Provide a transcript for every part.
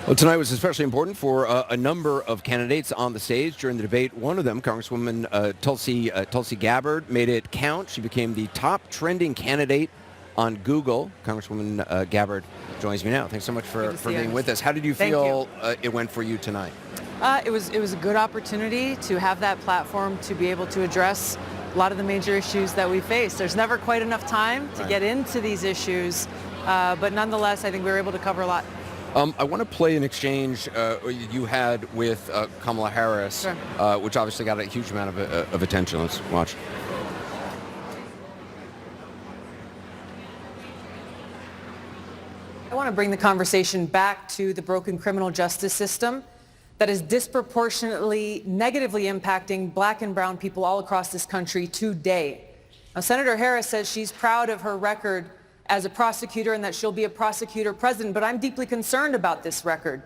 Well, tonight was especially important for a number of candidates on the stage during the debate. One of them, Congresswoman Tulsi Gabbard, made it count. She became the top trending candidate on Google. Congresswoman Gabbard joins me now. Thanks so much for being with us. How did you feel it went for you tonight? It was a good opportunity to have that platform to be able to address a lot of the major issues that we face. There's never quite enough time to get into these issues, but nonetheless, I think we were able to cover a lot. I want to play an exchange you had with Kamala Harris, Sure. Which obviously got a huge amount of attention. Let's watch. I want to bring the conversation back to the broken criminal justice system that is disproportionately negatively impacting black and brown people all across this country today. Now, Senator Harris says she's proud of her record as a prosecutor and that she'll be a prosecutor president, but I'm deeply concerned about this record.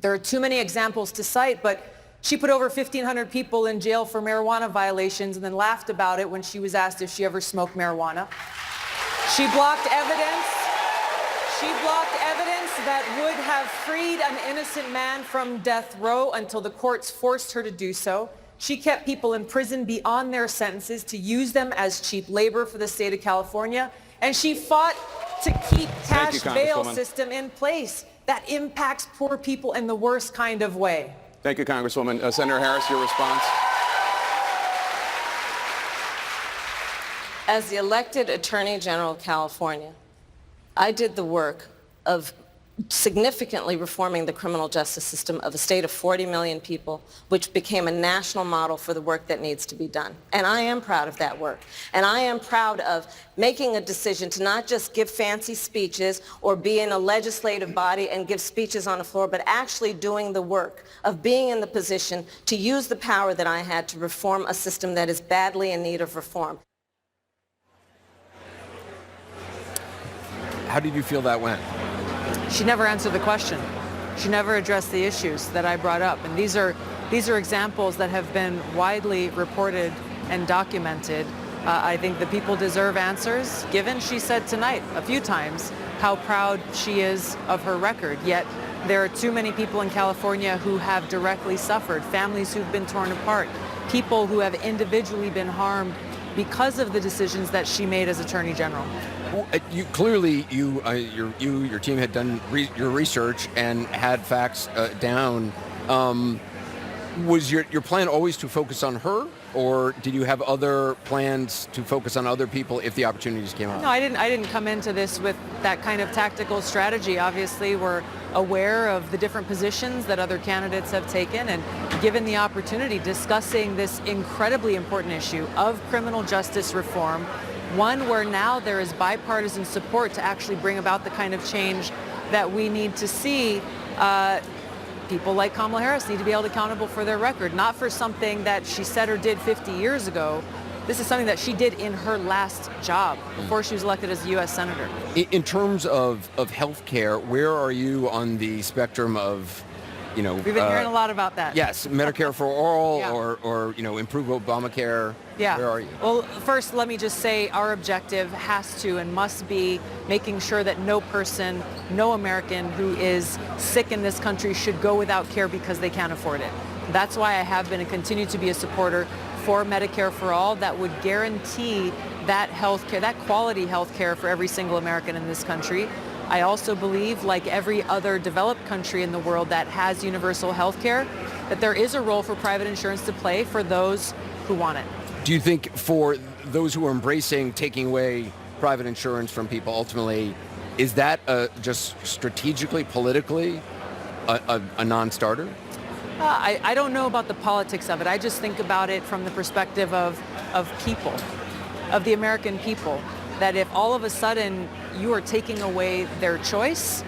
There are too many examples to cite, but she put over 1,500 people in jail for marijuana violations and then laughed about it when she was asked if she ever smoked marijuana. She blocked evidence. She blocked evidence that would have freed an innocent man from death row until the courts forced her to do so. She kept people in prison beyond their sentences to use them as cheap labor for the state of California. And she fought to keep cash bail system in place that impacts poor people in the worst kind of way. Thank you, Congresswoman. Senator Harris, your response. As the elected Attorney General of California, I did the work of significantly reforming the criminal justice system of a state of 40 million people, which became a national model for the work that needs to be done. And I am proud of that work. And I am proud of making a decision to not just give fancy speeches or be in a legislative body and give speeches on the floor, but actually doing the work of being in the position to use the power that I had to reform a system that is badly in need of reform. How did you feel that went? She never answered the question. She never addressed the issues that I brought up. And these are examples that have been widely reported and documented. I think the people deserve answers, given she said tonight a few times how proud she is of her record. Yet there are too many people in California who have directly suffered, families who've been torn apart, people who have individually been harmed because of the decisions that she made as Attorney General. You clearly, your team had done your research and had facts down. Was your plan always to focus on her, or did you have other plans to focus on other people if the opportunities came up? No, I didn't come into this with that kind of tactical strategy. Obviously, we're aware of the different positions that other candidates have taken, and given the opportunity, discussing this incredibly important issue of criminal justice reform, one where now there is bipartisan support to actually bring about the kind of change that we need to see. People like Kamala Harris need to be held accountable for their record, not for something that she said or did 50 years ago. This is something that she did in her last job before she was elected as a U.S. Senator. In terms of health care, where are you on the spectrum of, We've been hearing a lot about that. Yes, Medicare for all, Yeah. or improve Obamacare. Yeah. Where are you? Well, first, let me just say our objective has to and must be making sure that no person, no American who is sick in this country should go without care because they can't afford it. That's why I have been and continue to be a supporter for Medicare for all that would guarantee that health care, that quality health care for every single American in this country. I also believe, like every other developed country in the world that has universal health care, that there is a role for private insurance to play for those who want it. Do you think for those who are embracing taking away private insurance from people, ultimately, is that just strategically, politically, a non-starter? I don't know about the politics of it. I just think about it from the perspective of people, of the American people, that if all of a sudden you are taking away their choice,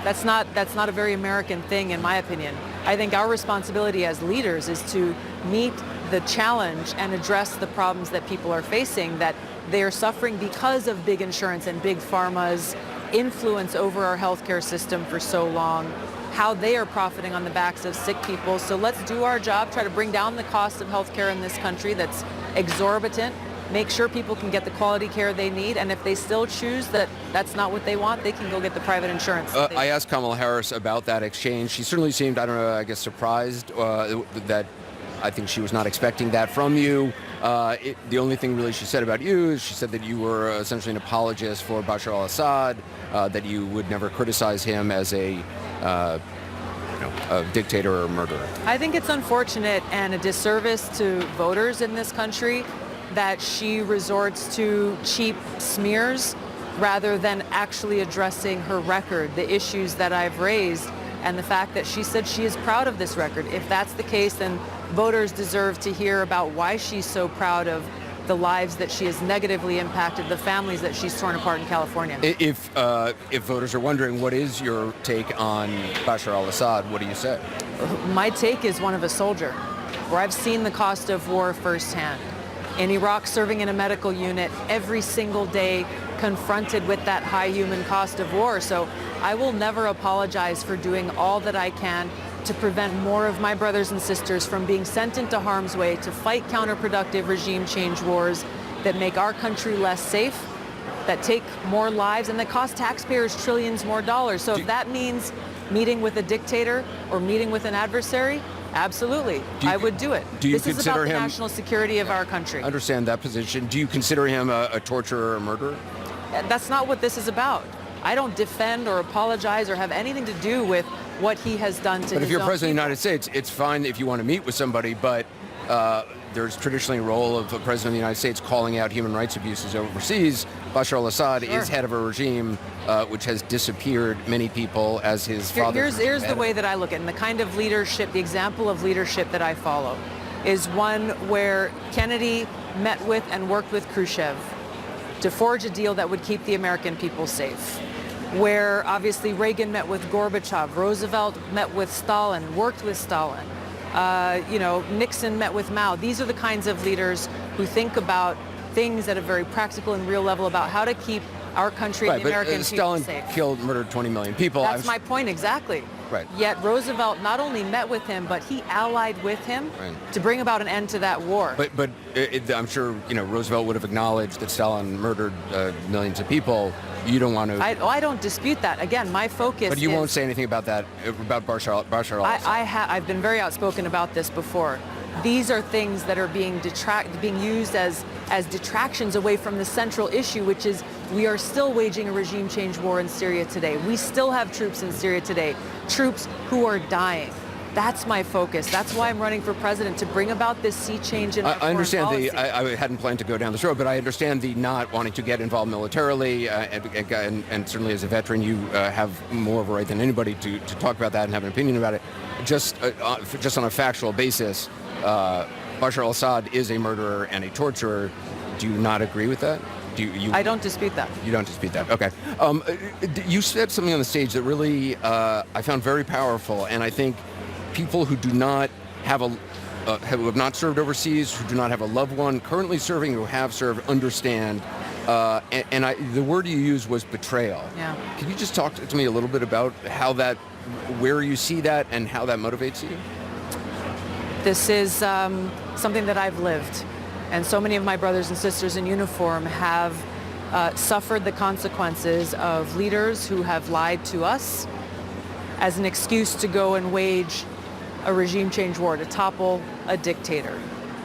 that's not a very American thing, in my opinion. I think our responsibility as leaders is to meet the challenge and address the problems that people are facing, that they are suffering because of big insurance and big pharma's influence over our healthcare system for so long, how they are profiting on the backs of sick people. So let's do our job, try to bring down the cost of healthcare in this country that's exorbitant, make sure people can get the quality care they need, and if they still choose that that's not what they want, they can go get the private insurance. I asked Kamala Harris about that exchange. She certainly seemed, I don't know, I guess surprised that I think she was not expecting that from you. The only thing really she said about you is she said that you were essentially an apologist for Bashar al-Assad, that you would never criticize him as a dictator or a murderer. I think it's unfortunate and a disservice to voters in this country that she resorts to cheap smears rather than actually addressing her record, the issues that I've raised, and the fact that she said she is proud of this record. If that's the case, then voters deserve to hear about why she's so proud of the lives that she has negatively impacted, the families that she's torn apart in California. If voters are wondering, what is your take on Bashar al-Assad, what do you say? My take is one of a soldier, where I've seen the cost of war firsthand. In Iraq, serving in a medical unit every single day, confronted with that high human cost of war. So I will never apologize for doing all that I can to prevent more of my brothers and sisters from being sent into harm's way to fight counterproductive regime change wars that make our country less safe, that take more lives, and that cost taxpayers trillions more dollars. So if that means meeting with a dictator or meeting with an adversary, absolutely, I would do it. This is about the national security of our country. I understand that position. Do you consider him a torturer or a murderer? That's not what this is about. I don't defend or apologize or have anything to do with what he has done to his own people. But if you're president of the United States, it's fine if you want to meet with somebody, but there's traditionally a role of the president of the United States calling out human rights abuses overseas. Bashar al-Assad is head of a regime which has disappeared many people as his father. Here's the way that I look at it, and the kind of leadership, the example of leadership that I follow is one where Kennedy met with and worked with Khrushchev to forge a deal that would keep the American people safe. Where obviously Reagan met with Gorbachev, Roosevelt met with Stalin, worked with Stalin, Nixon met with Mao. These are the kinds of leaders who think about things at a very practical and real level about how to keep our country and the American people safe. Stalin murdered 20 million people. That's my point, exactly. Right. Yet Roosevelt not only met with him, but he allied with him to bring about an end to that war. But I'm sure Roosevelt would have acknowledged that Stalin murdered millions of people. You don't want to. I don't dispute that. Again, my focus. But you won't say anything about that about Bashar al-Assad. I've been very outspoken about this before. These are things that are being used as detractions away from the central issue, which is we are still waging a regime change war in Syria today. We still have troops in Syria today, troops who are dying. That's my focus. That's why I'm running for president, to bring about this sea change in our foreign policy. I hadn't planned to go down this road, but I understand the not wanting to get involved militarily, and certainly as a veteran, you have more of a right than anybody to talk about that and have an opinion about it. Just on a factual basis, Bashar al-Assad is a murderer and a torturer. Do you not agree with that? I don't dispute that. You don't dispute that. Okay. You said something on the stage that really I found very powerful, and I think people who do not have who have not served overseas, who do not have a loved one currently serving, who have served, understand. The word you used was betrayal. Yeah. Can you just talk to me a little bit about where you see that and how that motivates you? This is something that I've lived, and so many of my brothers and sisters in uniform have suffered the consequences of leaders who have lied to us as an excuse to go and wage a regime change war, to topple a dictator.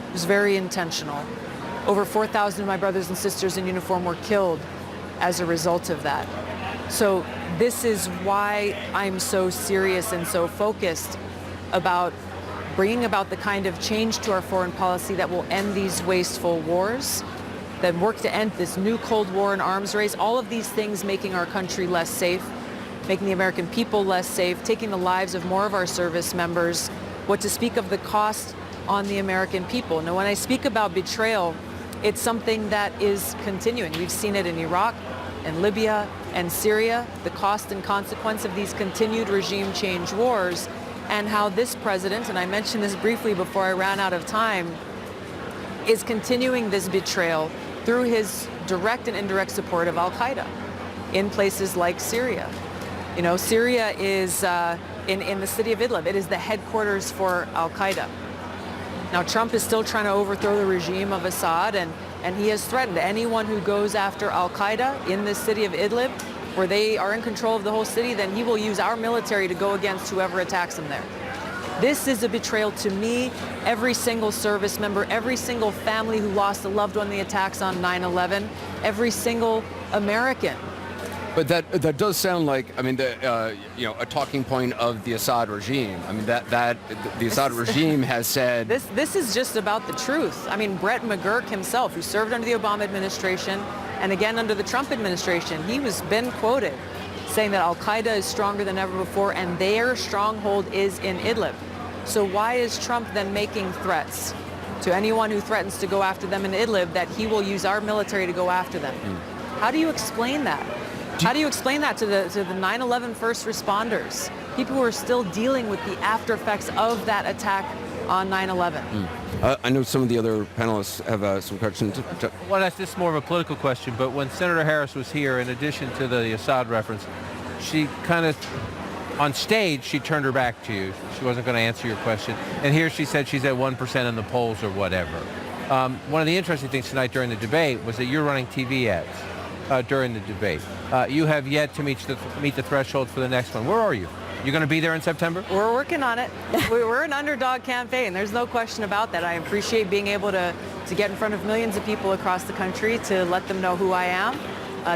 It was very intentional. Over 4,000 of my brothers and sisters in uniform were killed as a result of that. So this is why I'm so serious and so focused about bringing about the kind of change to our foreign policy that will end these wasteful wars, that work to end this new Cold War and arms race, all of these things making our country less safe, making the American people less safe, taking the lives of more of our service members, what to speak of the cost on the American people. Now, when I speak about betrayal, it's something that is continuing. We've seen it in Iraq and Libya and Syria, the cost and consequence of these continued regime change wars, and how this president, and I mentioned this briefly before I ran out of time, is continuing this betrayal through his direct and indirect support of al-Qaeda in places like Syria. Syria is in the city of Idlib. It is the headquarters for al-Qaeda. Now, Trump is still trying to overthrow the regime of Assad, and and he has threatened anyone who goes after al-Qaeda in this city of Idlib, where they are in control of the whole city, then he will use our military to go against whoever attacks him there. This is a betrayal to me, every single service member, every single family who lost a loved one in the attacks on 9/11, every single American. But that does sound like, I mean, a talking point of the Assad regime. I mean, the Assad regime has said this is just about the truth. I mean, Brett McGurk himself, who served under the Obama administration and again under the Trump administration, he was been quoted saying that al-Qaeda is stronger than ever before and their stronghold is in Idlib. So why is Trump then making threats to anyone who threatens to go after them in Idlib that he will use our military to go after them? How do you explain that? How do you explain that to the 9/11 first responders, people who are still dealing with the after effects of that attack on 9/11? I know some of the other panelists have some questions. Well, that's just more of a political question, but when Senator Harris was here, in addition to the Assad reference, she kind of, on stage, she turned her back to you. She wasn't going to answer your question. And here she said she's at 1% in the polls or whatever. One of the interesting things tonight during the debate was that you're running TV ads during the debate. You have yet to meet the threshold for the next one. Where are you? You're going to be there in September? We're working on it. We're an underdog campaign. There's no question about that. I appreciate being able to get in front of millions of people across the country to let them know who I am,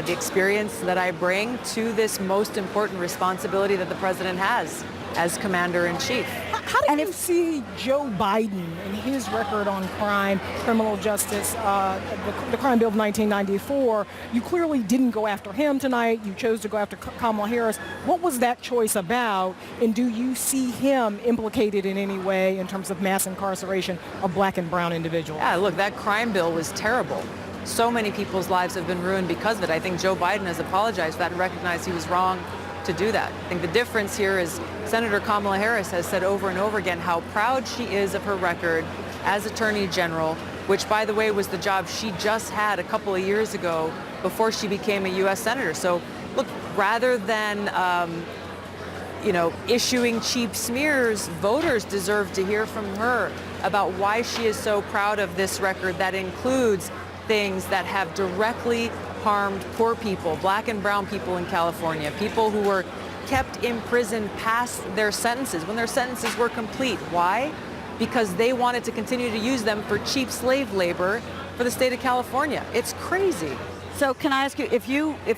the experience that I bring to this most important responsibility that the president has as commander-in-chief. How do you see Joe Biden and his record on crime, criminal justice, the crime bill of 1994? You clearly didn't go after him tonight. You chose to go after Kamala Harris. What was that choice about? And do you see him implicated in any way in terms of mass incarceration of black and brown individuals? Yeah, look, that crime bill was terrible. So many people's lives have been ruined because of it. I think Joe Biden has apologized for that and recognized he was wrong to do that. I think the difference here is Senator Kamala Harris has said over and over again how proud she is of her record as Attorney General, which, by the way, was the job she just had a couple of years ago before she became a U.S. Senator. So, look, rather than issuing cheap smears, voters deserve to hear from her about why she is so proud of this record that includes things that have directly harmed poor people, black and brown people in California, people who were kept in prison past their sentences, when their sentences were complete. Why? Because they wanted to continue to use them for cheap slave labor for the state of California. It's crazy. So can I ask you, if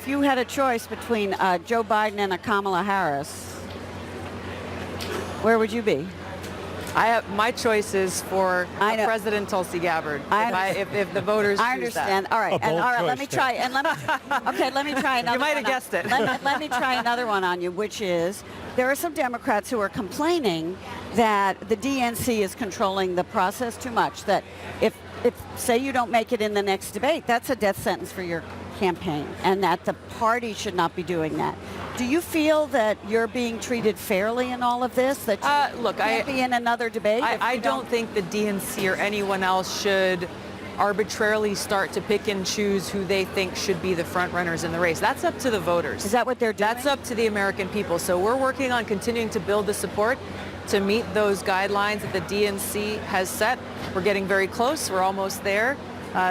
you had a choice between Joe Biden and a Kamala Harris, where would you be? My choice is for President Tulsi Gabbard. If the voters I choose understand. that. All right. And all right, let me try. And let me try another. You might have guessed it. Let me try another one on you, which is there are some Democrats who are complaining that the DNC is controlling the process too much. That if say you don't make it in the next debate, that's a death sentence for your campaign, and that the party should not be doing that. Do you feel that you're being treated fairly in all of this? That you can't be in another debate? I don't think the DNC or anyone else should arbitrarily start to pick and choose who they think should be the front runners in the race. That's up to the voters. Is that what they're doing? That's up to the American people. So we're working on continuing to build the support to meet those guidelines that the DNC has set. We're getting very close. We're almost there.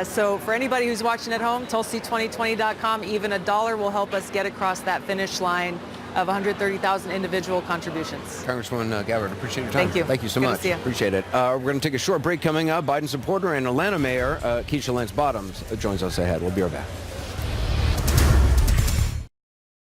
So for anybody who's watching at home, Tulsi2020.com, even $1 will help us get across that finish line of 130,000 individual contributions. Congresswoman Gabbard, appreciate your time. Thank you. Thank you so Good to much. see you. Appreciate it. We're going to take a short break coming up. Biden supporter and Atlanta Mayor Keisha Lance Bottoms joins us ahead. We'll be right back.